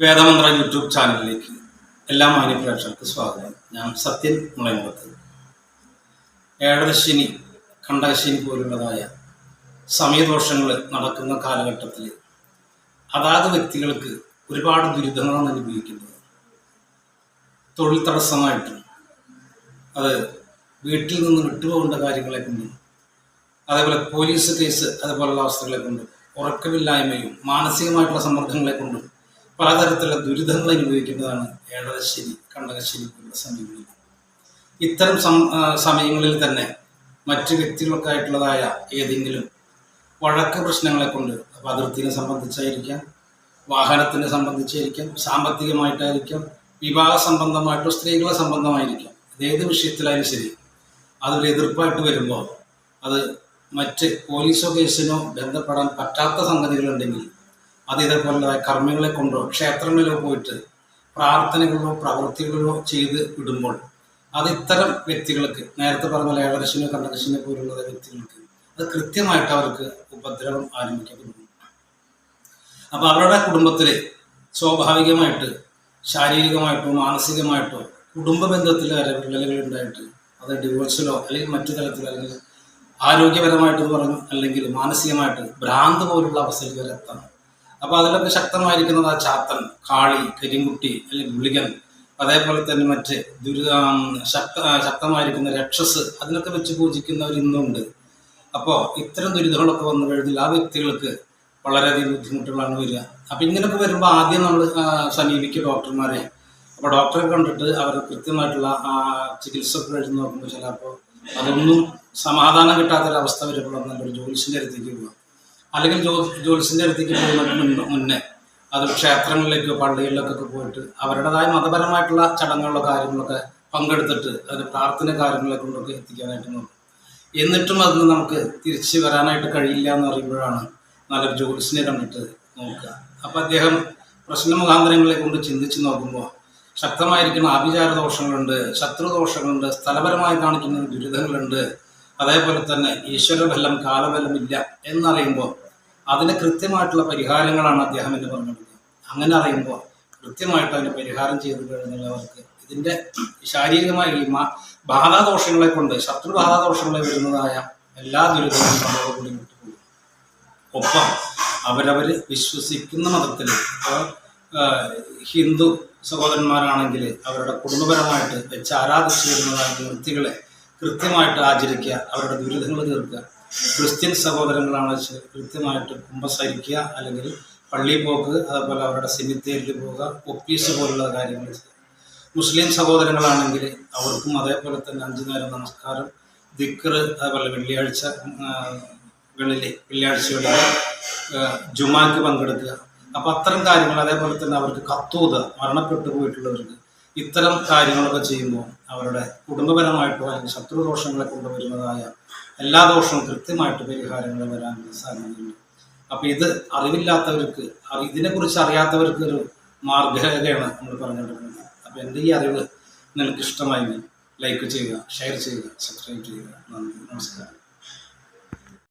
വേദമന്ത്ര YouTube ചാനലിലേക്ക് എല്ലാ മാന്യപ്രേക്ഷകർക്ക് സ്വാഗതം. ഞാൻ സത്യൻ മുളയമ്പത്ത്. ഏഴരശനി, കണ്ടകശനി പോലുള്ളതായ സമയദോഷങ്ങൾ നടക്കുന്ന കാലഘട്ടത്തിൽ അതാത് വ്യക്തികൾക്ക് ഒരുപാട് ദുരിതങ്ങളാണ് അനുഭവിക്കുന്നത്. തൊഴിൽ തടസ്സമായിട്ടും, അത് വീട്ടിൽ നിന്ന് വിട്ടുപോകേണ്ട കാര്യങ്ങളെ കൊണ്ടും, അതേപോലെ പോലീസ് കേസ് അതുപോലുള്ള അവസ്ഥകളെ കൊണ്ടും, ഉറക്കമില്ലായ്മയും മാനസികമായിട്ടുള്ള സമ്മർദ്ദങ്ങളെ കൊണ്ടും പലതരത്തിലുള്ള ദുരിതങ്ങൾ അനുഭവിക്കുന്നതാണ് ഏഴരശനി, കണ്ടകശനി പോലുള്ള സമയങ്ങളിൽ. ഇത്തരം സമയങ്ങളിൽ തന്നെ മറ്റു വ്യക്തികൾക്കായിട്ടുള്ളതായ ഏതെങ്കിലും വഴക്ക് പ്രശ്നങ്ങളെ കൊണ്ട്, അപ്പോൾ അതിർത്തിനെ സംബന്ധിച്ചായിരിക്കാം, വാഹനത്തിനെ സംബന്ധിച്ചായിരിക്കാം, സാമ്പത്തികമായിട്ടായിരിക്കാം, വിവാഹ സംബന്ധമായിട്ടോ സ്ത്രീകളെ സംബന്ധമായിരിക്കാം, ഏത് വിഷയത്തിലായാലും ശരി, അതൊരു എതിർപ്പായിട്ട് വരുമ്പോൾ അത് മറ്റ് പോലീസോ കേസിനോ ബന്ധപ്പെടാൻ പറ്റാത്ത സംഗതികളുണ്ടെങ്കിൽ അത് ഇതേപോലുള്ള കർമ്മങ്ങളെ കൊണ്ടോ ക്ഷേത്രങ്ങളിലോ പോയിട്ട് പ്രാർത്ഥനകളോ പ്രവൃത്തികളോ ചെയ്ത് വിടുമ്പോൾ അത് ഇത്തരം വ്യക്തികൾക്ക്, നേരത്തെ പറഞ്ഞ ഏഴരശനിയോ കണ്ടകശനിയോ പോലുള്ള വ്യക്തികൾക്ക് അത് കൃത്യമായിട്ട് അവർക്ക് ഉപദ്രവം ആരംഭിക്കപ്പെടുന്നു. അപ്പോൾ അവരുടെ കുടുംബത്തിൽ സ്വാഭാവികമായിട്ട് ശാരീരികമായിട്ടോ മാനസികമായിട്ടോ കുടുംബ ബന്ധത്തിൽ വരെ വിള്ളലുകൾ ഉണ്ടായിട്ട് അത് ഡിവോഴ്സിലോ അല്ലെങ്കിൽ മറ്റു തരത്തിലോ അല്ലെങ്കിൽ ആരോഗ്യപരമായിട്ട് പറഞ്ഞു അല്ലെങ്കിൽ മാനസികമായിട്ട് ഭ്രാന്ത് പോലുള്ള അവസ്ഥയിൽ വരെ എത്താം. അപ്പോൾ അതിലൊക്കെ ശക്തമായിരിക്കുന്നത് ആ ചാത്തൻ, കാളി, കരിങ്കുട്ടി അല്ലെങ്കിൽ ഗുളികൻ, അതേപോലെ തന്നെ മറ്റ് ശക്തമായിരിക്കുന്ന രക്ഷസ്, അതിനൊക്കെ വെച്ച് പൂജിക്കുന്നവർ ഇന്നുണ്ട്. അപ്പോൾ ഇത്തരം ദുരിതങ്ങളൊക്കെ വന്നു കഴിഞ്ഞാൽ ആ വ്യക്തികൾക്ക് വളരെയധികം ബുദ്ധിമുട്ടുകളാണ് വരിക. അപ്പം ഇങ്ങനെയൊക്കെ വരുമ്പോൾ ആദ്യം നമ്മൾ സമീപിക്കുക ഡോക്ടർമാരെ. അപ്പോൾ ഡോക്ടറെ കണ്ടിട്ട് അവർ കൃത്യമായിട്ടുള്ള ചികിത്സ എഴുതി നോക്കുമ്പോൾ ചിലപ്പോൾ അതൊന്നും സമാധാനം കിട്ടാത്തൊരവസ്ഥ വരുമ്പോൾ നല്ലൊരു ജ്യോത്സ്യൻ്റെ അടുത്തേക്ക് പോകുക, അല്ലെങ്കിൽ ജ്യോത്സ്യൻ്റെ അടുത്തേക്ക് പോകുന്നതിന് മുന്നേ അത് ക്ഷേത്രങ്ങളിലേക്കോ പള്ളികളിലേക്കൊക്കെ പോയിട്ട് അവരുടേതായ മതപരമായിട്ടുള്ള ചടങ്ങുകളോ കാര്യങ്ങളൊക്കെ പങ്കെടുത്തിട്ട് അതിന് പ്രാർത്ഥന കാര്യങ്ങളെ കൊണ്ടൊക്കെ എത്തിക്കാനായിട്ട് നോക്കും. എന്നിട്ടും അതിന് നമുക്ക് തിരിച്ച് വരാനായിട്ട് കഴിയില്ല എന്ന് പറയുമ്പോഴാണ് നല്ലൊരു ജ്യോത്സ്യനെ കണ്ടിട്ട് നോക്കുക. അപ്പോൾ അദ്ദേഹം പ്രശ്നമുഖാന്തരങ്ങളെ കൊണ്ട് ചിന്തിച്ച് നോക്കുമ്പോൾ ശക്തമായിരിക്കുന്ന ആഭിചാര ദോഷങ്ങളുണ്ട്, ശത്രുദോഷങ്ങളുണ്ട്, സ്ഥലപരമായി കാണിക്കുന്ന ദുരിതങ്ങളുണ്ട്, അതേപോലെ തന്നെ ഈശ്വരബലം കാലബലം ഇല്ല എന്നറിയുമ്പോൾ അതിന് കൃത്യമായിട്ടുള്ള പരിഹാരങ്ങളാണ് അദ്ദേഹം എന്ന് പറഞ്ഞത്. അങ്ങനെ അറിയുമ്പോൾ കൃത്യമായിട്ട് അതിന് പരിഹാരം ചെയ്തു കഴിഞ്ഞവർക്ക് ഇതിൻ്റെ ശാരീരികമായി ബാധാദോഷങ്ങളെ കൊണ്ട്, ശത്രുബാധാദോഷങ്ങളെ വരുന്നതായ എല്ലാ ദുരിതങ്ങളും നമ്മളോടുകൂടി വിട്ടുപോകും. ഒപ്പം അവരവർ വിശ്വസിക്കുന്ന മതത്തിൽ, ഹിന്ദു സഹോദരന്മാരാണെങ്കിൽ അവരുടെ കുടുംബപരമായിട്ട് വെച്ച് ആരാധിച്ചു വരുന്നതായ മൂർത്തികളെ കൃത്യമായിട്ട് ആചരിക്കുക, അവരുടെ ദുരിതങ്ങൾ തീർക്കുക. ക്രിസ്ത്യൻ സഹോദരങ്ങളാണ് കൃത്യമായിട്ട് കുമ്പസരിക്കുക, അല്ലെങ്കിൽ പള്ളിയിൽ പോക്ക്, അതുപോലെ അവരുടെ സെമിത്തേരിൽ പോവുക, ഒപ്പീസ് പോലുള്ള കാര്യങ്ങൾ ചെയ്യുക. മുസ്ലിം സഹോദരങ്ങളാണെങ്കിൽ അവർക്കും അതേപോലെ തന്നെ 5 നേരം നമസ്കാരം, ദിക്ർ, അതുപോലെ വെള്ളിയാഴ്ചകളിൽ ജുമാക്ക് പങ്കെടുക്കുക. അപ്പോൾ അത്തരം കാര്യങ്ങൾ, അതേപോലെ തന്നെ അവർക്ക് കത്തൂത, മരണപ്പെട്ടു പോയിട്ടുള്ളവർക്ക് ഇത്തരം കാര്യങ്ങളൊക്കെ ചെയ്യുമ്പോൾ അവരുടെ കുടുംബപരമായിട്ടോ അല്ലെങ്കിൽ ശത്രുദോഷങ്ങളെ കൊണ്ടുവരുന്നതായ എല്ലാ ദോഷവും കൃത്യമായിട്ട് പരിഹാരങ്ങൾ വരാനുള്ള സാധ്യതയുണ്ട്. അപ്പോൾ ഇത് അറിവില്ലാത്തവർക്ക്, ഇതിനെക്കുറിച്ച് അറിയാത്തവർക്ക് ഒരു മാർഗരേഖയാണ് നമ്മൾ പറഞ്ഞുകൊണ്ടിരിക്കുന്നത്. അപ്പോൾ എൻ്റെ ഈ അറിവ് നിങ്ങൾക്ക് ഇഷ്ടമായി ലൈക്ക് ചെയ്യുക, ഷെയർ ചെയ്യുക, സബ്സ്ക്രൈബ് ചെയ്യുക. നന്ദി, നമസ്കാരം.